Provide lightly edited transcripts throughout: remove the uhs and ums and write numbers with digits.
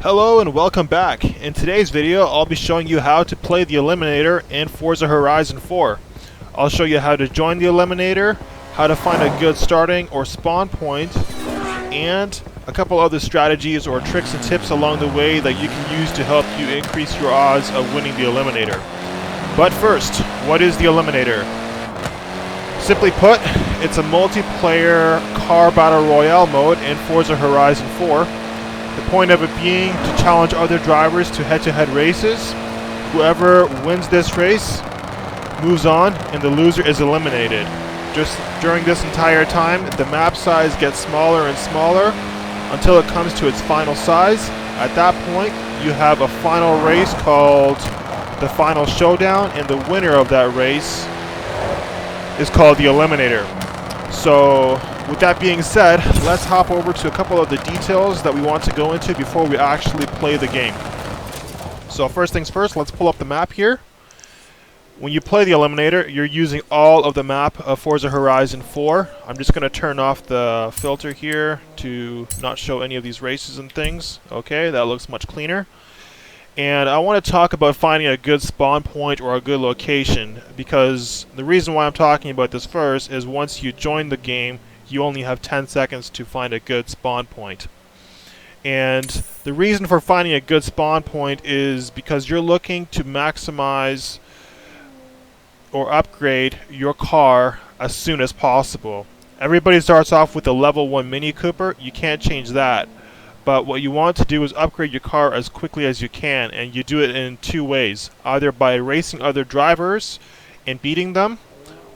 Hello and welcome back. In today's video, I'll be showing you how to play the Eliminator in Forza Horizon 4. I'll show you how to join the Eliminator, how to find a good starting or spawn point, and a couple other strategies or tricks and tips along the way that you can use to help you increase your odds of winning the Eliminator. But first, what is the Eliminator? Simply put, it's a multiplayer car battle royale mode in Forza Horizon 4. The point of it being to challenge other drivers to head-to-head races. Whoever wins this race moves on and the loser is eliminated. Just during this entire time, the map size gets smaller and smaller until it comes to its final size. At that point, you have a final race called the Final Showdown, and the winner of that race is called the Eliminator. So, with that being said, let's hop over to a couple of the details that we want to go into before we actually play the game. So first things first, let's pull up the map here. When you play the Eliminator, you're using all of the map of Forza Horizon 4. I'm just going to turn off the filter here to not show any of these races and things. Okay, that looks much cleaner. And I want to talk about finding a good spawn point or a good location, because the reason why I'm talking about this first is once you join the game, you only have 10 seconds to find a good spawn point. And the reason for finding a good spawn point is because you're looking to maximize or upgrade your car as soon as possible. Everybody starts off with a level 1 Mini Cooper. You can't change that. But what you want to do is upgrade your car as quickly as you can, and you do it in two ways. Either by racing other drivers and beating them,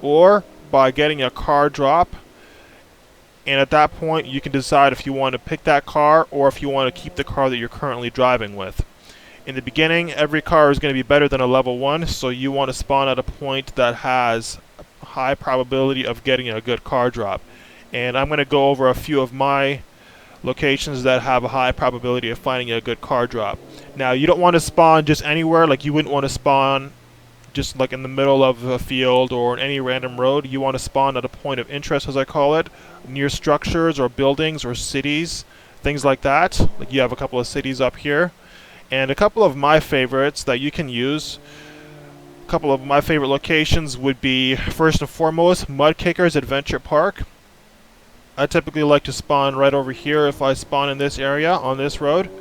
or by getting a car drop. And at that point, you can decide if you want to pick that car or if you want to keep the car that you're currently driving with. In the beginning, every car is going to be better than a level 1, so you want to spawn at a point that has a high probability of getting a good car drop. And I'm going to go over a few of my locations that have a high probability of finding a good car drop. Now, you don't want to spawn just anywhere. Like, you wouldn't want to spawn just like in the middle of a field or on any random road. You want to spawn at a point of interest, as I call it, near structures or buildings or cities, things like that. Like, you have a couple of cities up here. And a couple of my favorites that you can use, a couple of my favorite locations would be, first and foremost, Mudkicker's Adventure Park. I typically like to spawn right over here if I spawn in this area on this road,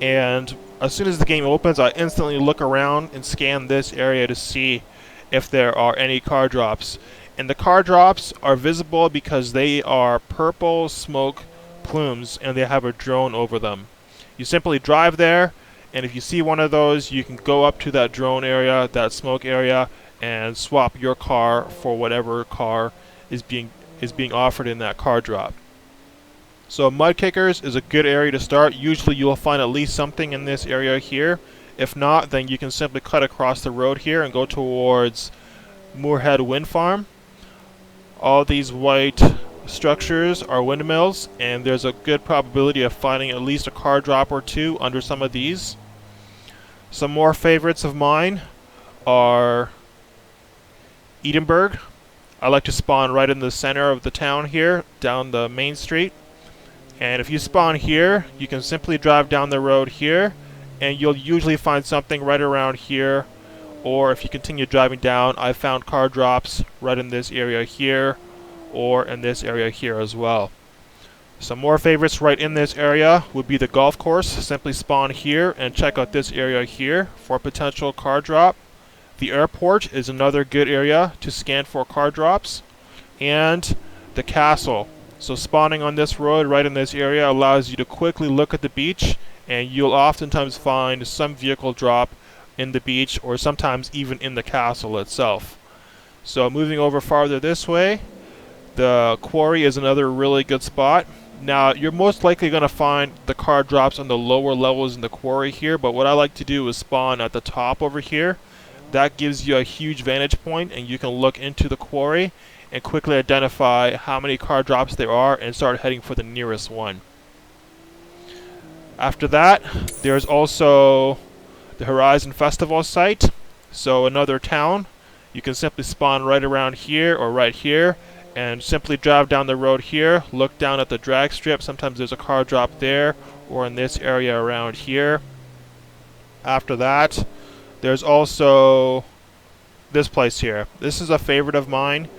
and as soon as the game opens, I instantly look around and scan this area to see if there are any car drops. And the car drops are visible because they are purple smoke plumes and they have a drone over them. You simply drive there, and if you see one of those, you can go up to that drone area, that smoke area, and swap your car for whatever car is being offered in that car drop. So Mudkickers is a good area to start. Usually you'll find at least something in this area here. If not, then you can simply cut across the road here and go towards Moorhead Wind Farm. All these white structures are windmills, and there's a good probability of finding at least a car drop or two under some of these. Some more favorites of mine are Edinburgh. I like to spawn right in the center of the town here, down the main street. And if you spawn here, you can simply drive down the road here, and you'll usually find something right around here. Or if you continue driving down, I found car drops right in this area here, or in this area here as well. Some more favorites right in this area would be the golf course. Simply spawn here and check out this area here for potential car drop. The airport is another good area to scan for car drops. And the castle. So spawning on this road right in this area allows you to quickly look at the beach, and you'll oftentimes find some vehicle drop in the beach or sometimes even in the castle itself. So moving over farther this way, the quarry is another really good spot. Now, you're most likely going to find the car drops on the lower levels in the quarry here, but what I like to do is spawn at the top over here. That gives you a huge vantage point, and you can look into the quarry and quickly identify how many car drops there are and start heading for the nearest one. After that, there's also the Horizon Festival site. So another town. You can simply spawn right around here or right here and simply drive down the road here, look down at the drag strip. Sometimes there's a car drop there, or in this area around here. After that, there's also this place here. This is a favorite of mine.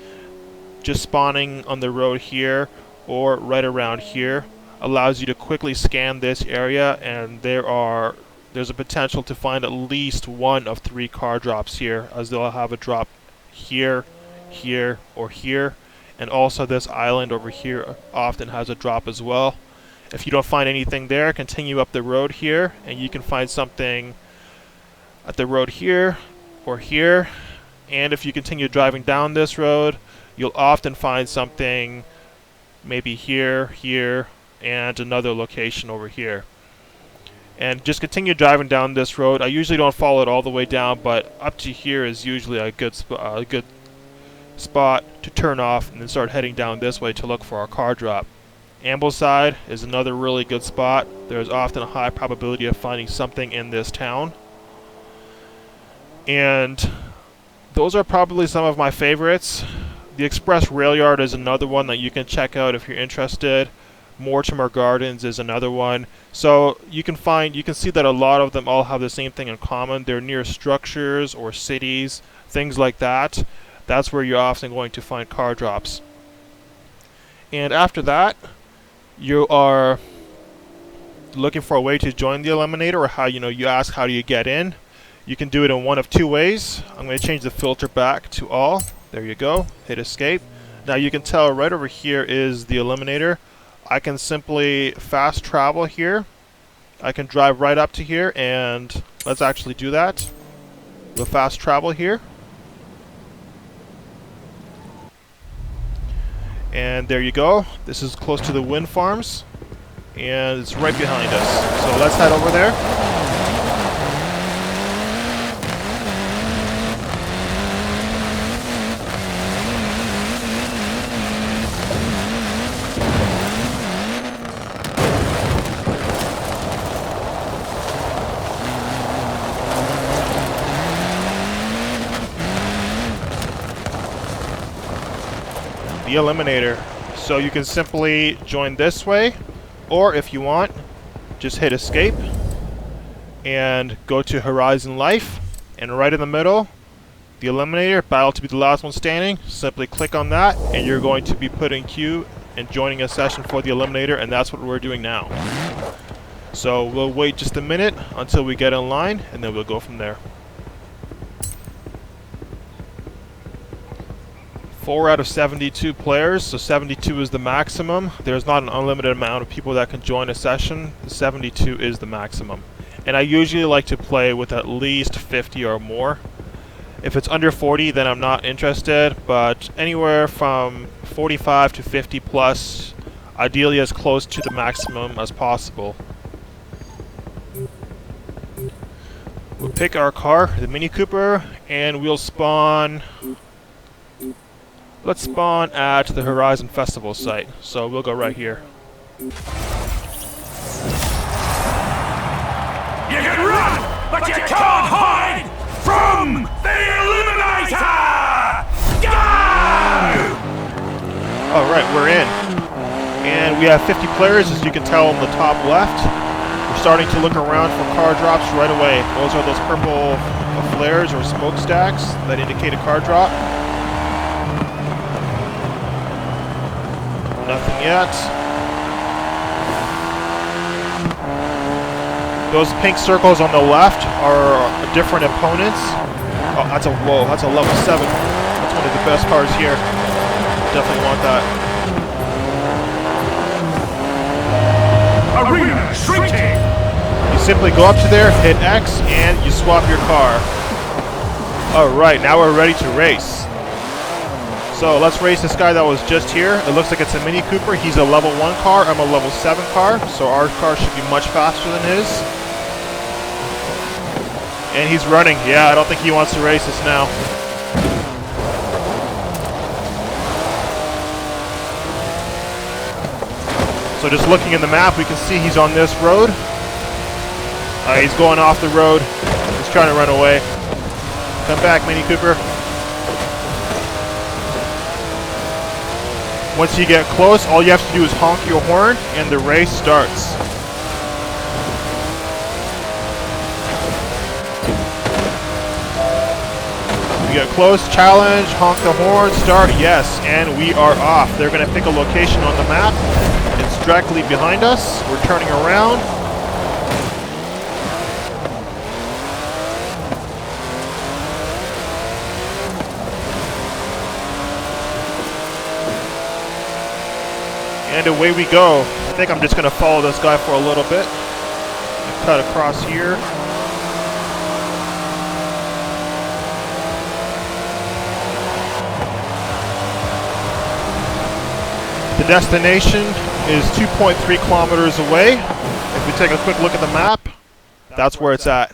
Just spawning on the road here or right around here allows you to quickly scan this area, and there's a potential to find at least one of 3 car drops here, as they'll have a drop here, here, or here. And also this island over here often has a drop as well. If you don't find anything there, continue up the road here and you can find something at the road here or here. And if you continue driving down this road, you'll often find something maybe here, here, and another location over here. And just continue driving down this road. I usually don't follow it all the way down, but up to here is usually a good spot to turn off and then start heading down this way to look for our car drop. Ambleside is another really good spot. There's often a high probability of finding something in this town. And those are probably some of my favorites. The Express Rail Yard is another one that you can check out if you're interested. Mortimer Gardens is another one. So you can see that a lot of them all have the same thing in common. They're near structures or cities, things like that. That's where you're often going to find car drops. And after that, you are looking for a way to join the Eliminator, or how you ask how do you get in. You can do it in one of 2 ways. I'm going to change the filter back to all. There you go. Hit escape. Now you can tell right over here is the Eliminator. I can simply fast travel here. I can drive right up to here, and let's actually do that. We'll fast travel here. And there you go. This is close to the wind farms, and it's right behind us. So let's head over there. The Eliminator. So you can simply join this way, or if you want, just hit escape and go to Horizon Life, and right in the middle, the Eliminator, battle to be the last one standing. Simply click on that and you're going to be put in queue and joining a session for the Eliminator, and that's what we're doing now. So we'll wait just a minute until we get in line, and then we'll go from there. 4 out of 72 players, so 72 is the maximum. There's not an unlimited amount of people that can join a session. 72 is the maximum. And I usually like to play with at least 50 or more. If it's under 40, then I'm not interested, but anywhere from 45 to 50 plus, ideally as close to the maximum as possible. We'll pick our car, the Mini Cooper, and we'll spawn. Let's spawn at the Horizon Festival site, so we'll go right here. You can run, but you can't hide from the Eliminator! Go! Alright, we're in. And we have 50 players, as you can tell on the top left. We're starting to look around for car drops right away. Those are those purple flares or smokestacks that indicate a car drop. Nothing yet. Those pink circles on the left are different opponents. Oh, that's a level 7. That's one of the best cars here. Definitely want that. Arena shrinking! You simply go up to there, hit X, and you swap your car. Alright, now we're ready to race. So let's race this guy that was just here. It looks like it's a Mini Cooper. He's a level 1 car. I'm a level 7 car. So our car should be much faster than his. And he's running. Yeah, I don't think he wants to race us now. So just looking in the map, we can see he's on this road. He's going off the road. He's trying to run away. Come back, Mini Cooper. Once you get close, all you have to do is honk your horn, and the race starts. get close. Challenge, honk the horn, start, yes, and we are off. They're going to pick a location on the map. It's directly behind us. We're turning around. And away we go. I think I'm just going to follow this guy for a little bit. Cut across here. The destination is 2.3 kilometers away. If we take a quick look at the map, that's where it's at.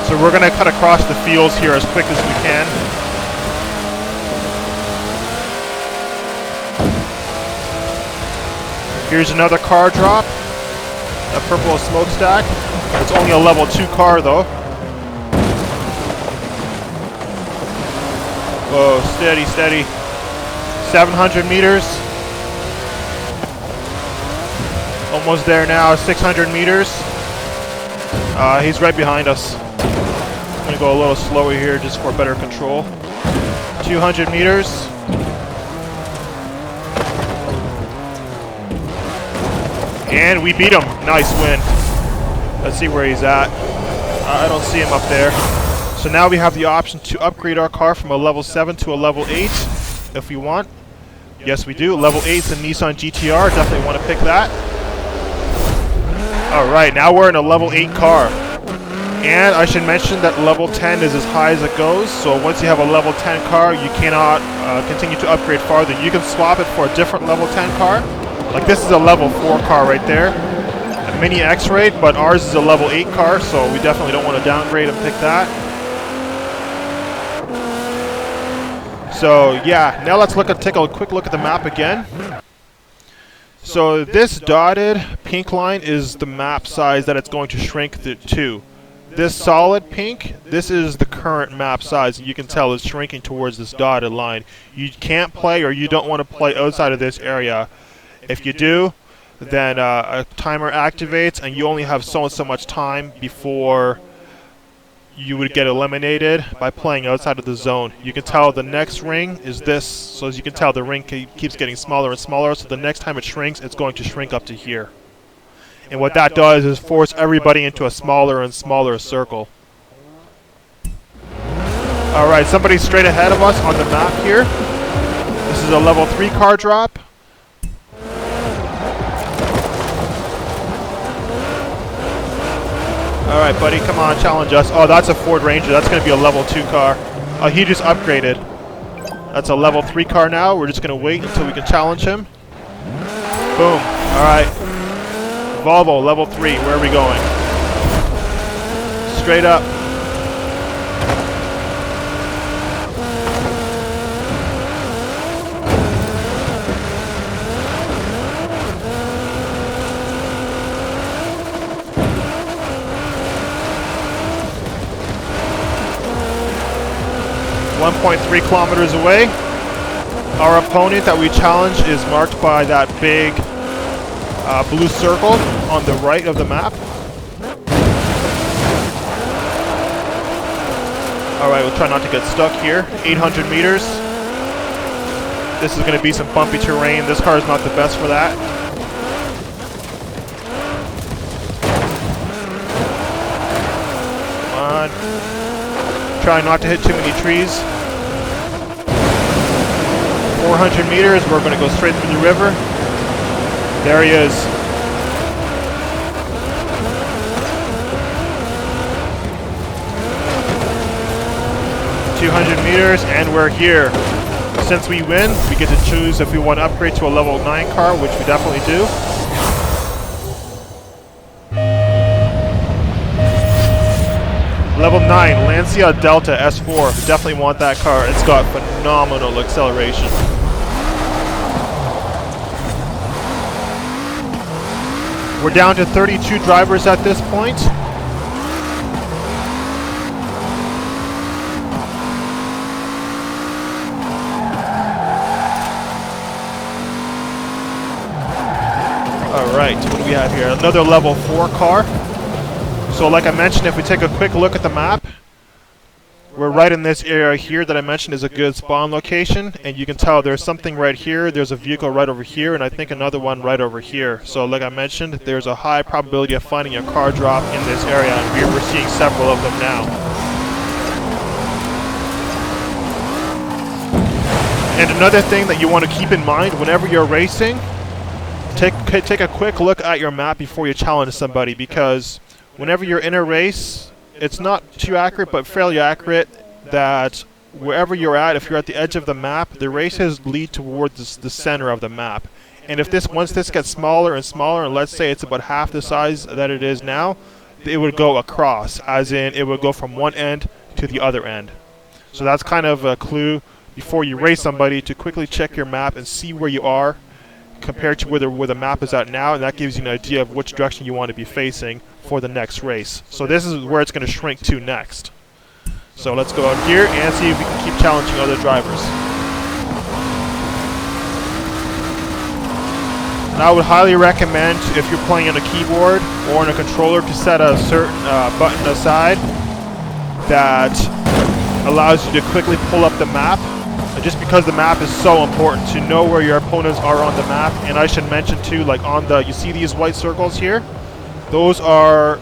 So we're going to cut across the fields here as quick as we can. Here's another car drop. A purple smokestack. It's only a level 2 car though. Whoa, steady, steady. 700 meters. Almost there now, 600 meters. He's right behind us. I'm gonna go a little slower here just for better control. 200 meters. And we beat him. Nice win. Let's see where he's at. I don't see him up there. So now we have the option to upgrade our car from a level 7 to a level 8 if we want. Yes, we do. Level 8 is a Nissan GTR. Definitely want to pick that. Alright, now we're in a level 8 car. And I should mention that level 10 is as high as it goes. So once you have a level 10 car, you cannot continue to upgrade farther. You can swap it for a different level 10 car. Like this is a level 4 car right there. A mini X-Ray, but ours is a level 8 car, so we definitely don't want to downgrade and pick that. So yeah, now let's take a quick look at the map again. So this dotted pink line is the map size that it's going to shrink to. This solid pink, this is the current map size. You can tell it's shrinking towards this dotted line. You can't play, or you don't want to play outside of this area. If you do, then a timer activates and you only have so much time before you would get eliminated by playing outside of the zone. You can tell the next ring is this, so as you can tell the ring keeps getting smaller and smaller, so the next time it shrinks, it's going to shrink up to here. And what that does is force everybody into a smaller and smaller circle. Alright, somebody's straight ahead of us on the map here. This is a level 3 car drop. Alright, buddy, come on, challenge us. Oh, that's a Ford Ranger. That's going to be a level 2 car. Oh, he just upgraded. That's a level 3 car now. We're just going to wait until we can challenge him. Boom. Alright. Volvo, level 3. Where are we going? Straight up. .3 kilometers away. Our opponent that we challenge is marked by that big blue circle on the right of the map. Alright, we'll try not to get stuck here. 800 meters. This is going to be some bumpy terrain. This car is not the best for that. Come on. Try not to hit too many trees. 400 meters, we're going to go straight through the river. There he is. .200 meters, and we're here. Since we win, we get to choose if we want to upgrade to a level 9 car, which we definitely do. Level 9, Lancia Delta S4. We definitely want that car. It's got phenomenal acceleration. We're down to 32 drivers at this point. Alright, what do we have here? Another level 4 car. So like I mentioned, if we take a quick look at the map, we're right in this area here that I mentioned is a good spawn location, and you can tell there's something right here, there's a vehicle right over here, and I think another one right over here. So like I mentioned, there's a high probability of finding a car drop in this area, and we're seeing several of them now. And another thing that you want to keep in mind whenever you're racing, take a quick look at your map before you challenge somebody, because whenever you're in a race, it's not too accurate, but fairly accurate, that wherever you're at, if you're at the edge of the map, the races lead towards the center of the map. And if once this gets smaller and smaller, and let's say it's about half the size that it is now, it would go across, as in it would go from one end to the other end. So that's kind of a clue before you race somebody, to quickly check your map and see where you are compared to where the map is at now, and that gives you an idea of which direction you want to be facing for the next race. So this is where it's going to shrink to next. So let's go out here and see if we can keep challenging other drivers. And I would highly recommend, if you're playing on a keyboard or on a controller, to set a certain button aside that allows you to quickly pull up the map. Just because the map is so important to know where your opponents are on the map. And I should mention too, like you see these white circles here? Those are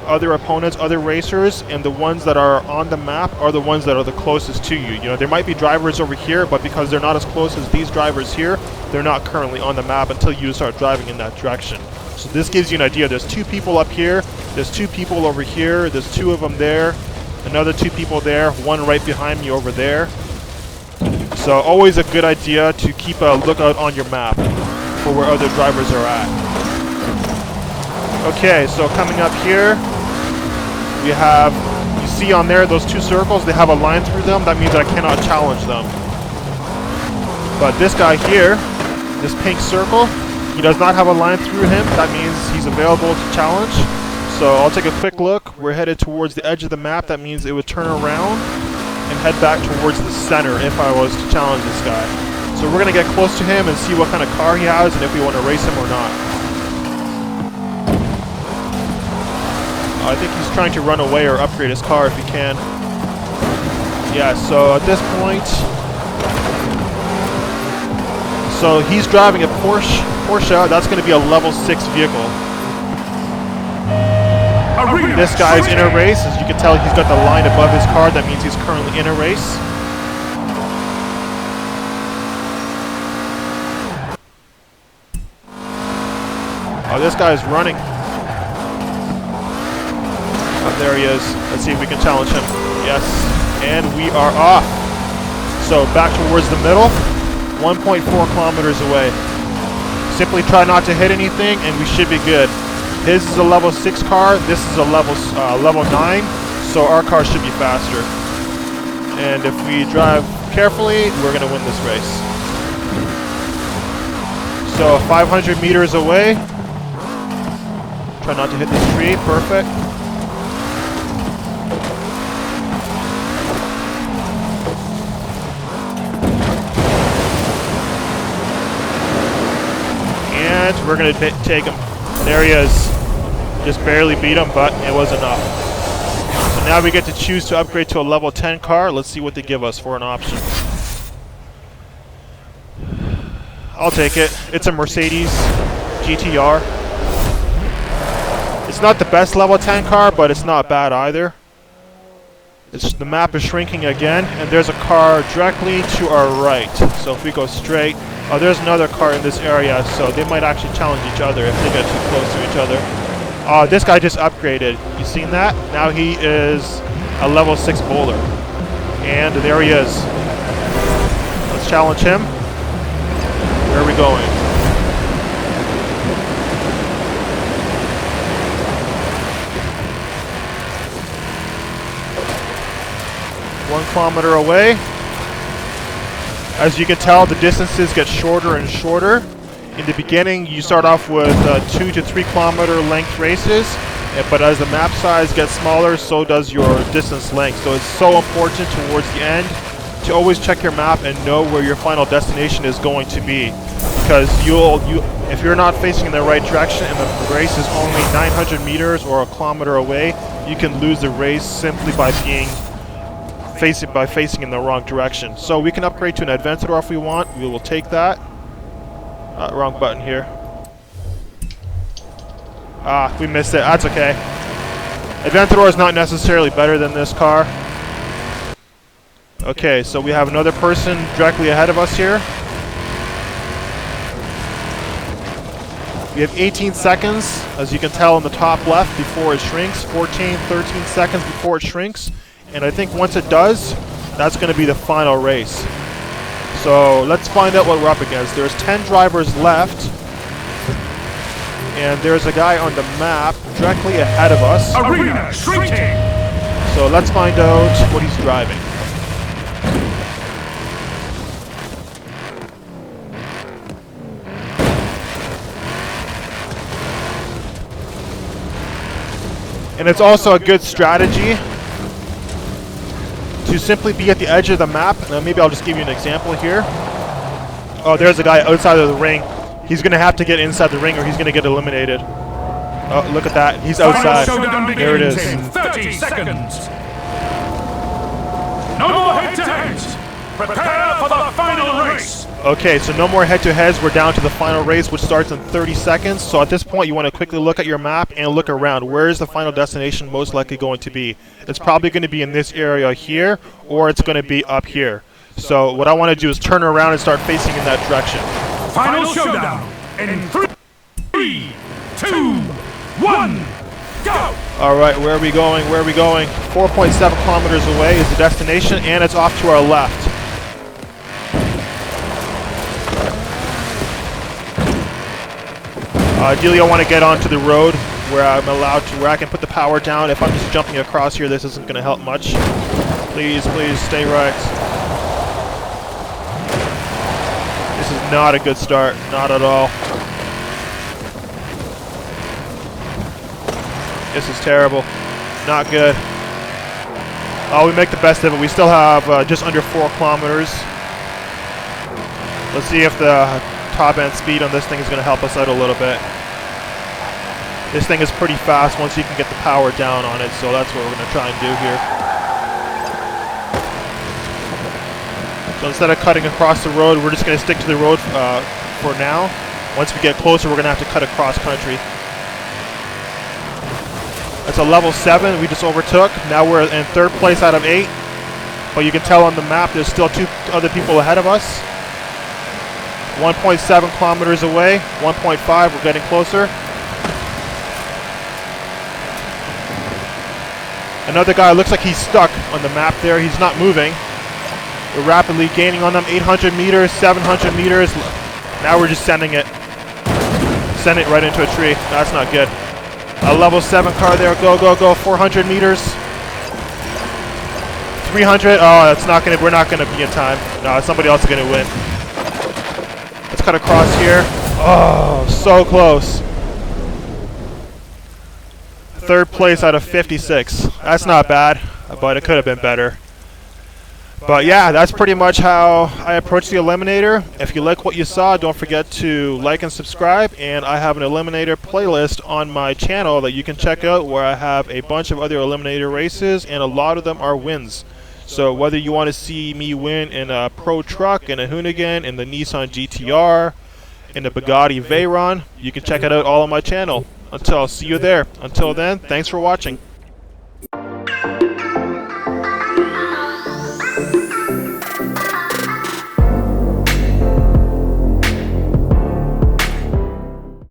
other opponents, other racers, and the ones that are on the map are the ones that are the closest to you. You know, there might be drivers over here, but because they're not as close as these drivers here, they're not currently on the map until you start driving in that direction. So this gives you an idea. There's 2 people up here, there's 2 people over here, there's 2 of them there, another 2 people there, 1 right behind me over there. So always a good idea to keep a lookout on your map for where other drivers are at. Okay, so coming up here, we have, you see on there those 2 circles, they have a line through them. That means I cannot challenge them. But this guy here, this pink circle, he does not have a line through him. That means he's available to challenge. So I'll take a quick look. We're headed towards the edge of the map. That means it would turn around and head back towards the center if I was to challenge this guy. So we're going to get close to him and see what kind of car he has and if we want to race him or not. I think he's trying to run away or upgrade his car if he can. Yeah, so at this point, so he's driving a Porsche. That's going to be a level 6 vehicle. This guy's in a race. As you can tell, he's got the line above his car. That means he's currently in a race. Oh, this guy's running. Oh, there he is. Let's see if we can challenge him. Yes. And we are off. So back towards the middle. 1.4 kilometers away. Simply try not to hit anything and we should be good. His is a level 6 car, this is a level 9, so our car should be faster. And if we drive carefully, we're going to win this race. So 500 meters away. Try not to hit this tree, perfect. And we're going to take him. There he is. Just barely beat him, but it was enough. So now we get to choose to upgrade to a level 10 car. Let's see what they give us for an option. I'll take it. It's a Mercedes GTR. It's not the best level 10 car, but it's not bad either. The map is shrinking again, and there's a car directly to our right. So if we go straight, oh, there's another car in this area, so they might actually challenge each other if they get too close to each other. This guy just upgraded. You seen that? Now he is a level 6 bowler. And there he is. Let's challenge him. Where are we going? One kilometer away. As you can tell, the distances get shorter and shorter. In the beginning, you start off with 2 to 3 kilometer length races, but as the map size gets smaller, so does your distance length. So it's so important towards the end to always check your map and know where your final destination is going to be, because If you're not facing in the right direction and the race is only 900 meters or a kilometer away, you can lose the race simply by facing in the wrong direction. So we can upgrade to an Adventador if we want. We will take that. Wrong button here. We missed it. That's okay. Adventador is not necessarily better than this car. Okay, so we have another person directly ahead of us here. We have 18 seconds, as you can tell on the top left, before it shrinks. 14, 13 seconds before it shrinks. And I think once it does, that's going to be the final race. So let's find out what we're up against. There's 10 drivers left. And there's a guy on the map directly ahead of us. Arena shrinking! So let's find out what he's driving. And it's also a good strategy to simply be at the edge of the map. Now maybe I'll just give you an example here. Oh, there's a guy outside of the ring. He's going to have to get inside the ring or he's going to get eliminated. Oh, look at that. He's outside. There it is. In 30 seconds. No more head-to-heads. Prepare for the final race. Okay, so no more head-to-heads. We're down to the final race, which starts in 30 seconds. So at this point, you want to quickly look at your map and look around. Where is the final destination most likely going to be? It's probably going to be in this area here, or it's going to be up here. So what I want to do is turn around and start facing in that direction. Final showdown in 3, 2, 1, go! Alright, where are we going? Where are we going? 4.7 kilometers away is the destination, and it's off to our left. Ideally, I want to get onto the road where I'm allowed to, where I can put the power down. If I'm just jumping across here, this isn't going to help much. Please, please, stay right. This is not a good start, not at all. This is terrible, not good. Oh, we make the best of it. We still have just under 4 kilometers. Let's see if the top end speed on this thing is going to help us out a little bit. This thing is pretty fast once you can get the power down on it, so that's what we're going to try and do here. So instead of cutting across the road, we're just going to stick to the road for now. Once we get closer, we're going to have to cut across country. That's a level 7 we just overtook. Now we're in 3rd place out of 8. But you can tell on the map there's still 2 other people ahead of us. 1.7 kilometers away. 1.5, we're getting closer. Another guy looks like he's stuck on the map there. He's not moving. We're rapidly gaining on them. 800 meters, 700 meters. Now we're just sending it. Send it right into a tree. That's not good. A level 7 car there. Go, go, go. 400 meters. 300. Oh, that's not gonna. We're not gonna be in time. No, somebody else is gonna win. Let's cut across here. Oh, so close. 3rd place out of 56. That's not bad, but it could have been better. But yeah, that's pretty much how I approach the Eliminator. If you like what you saw, don't forget to like and subscribe. And I have an Eliminator playlist on my channel that you can check out where I have a bunch of other Eliminator races, and a lot of them are wins. So whether you want to see me win in a Pro Truck, in a Hoonigan, in the Nissan GTR, in the Bugatti Veyron, you can check it out all on my channel. I'll see you there. Until then, thanks for watching.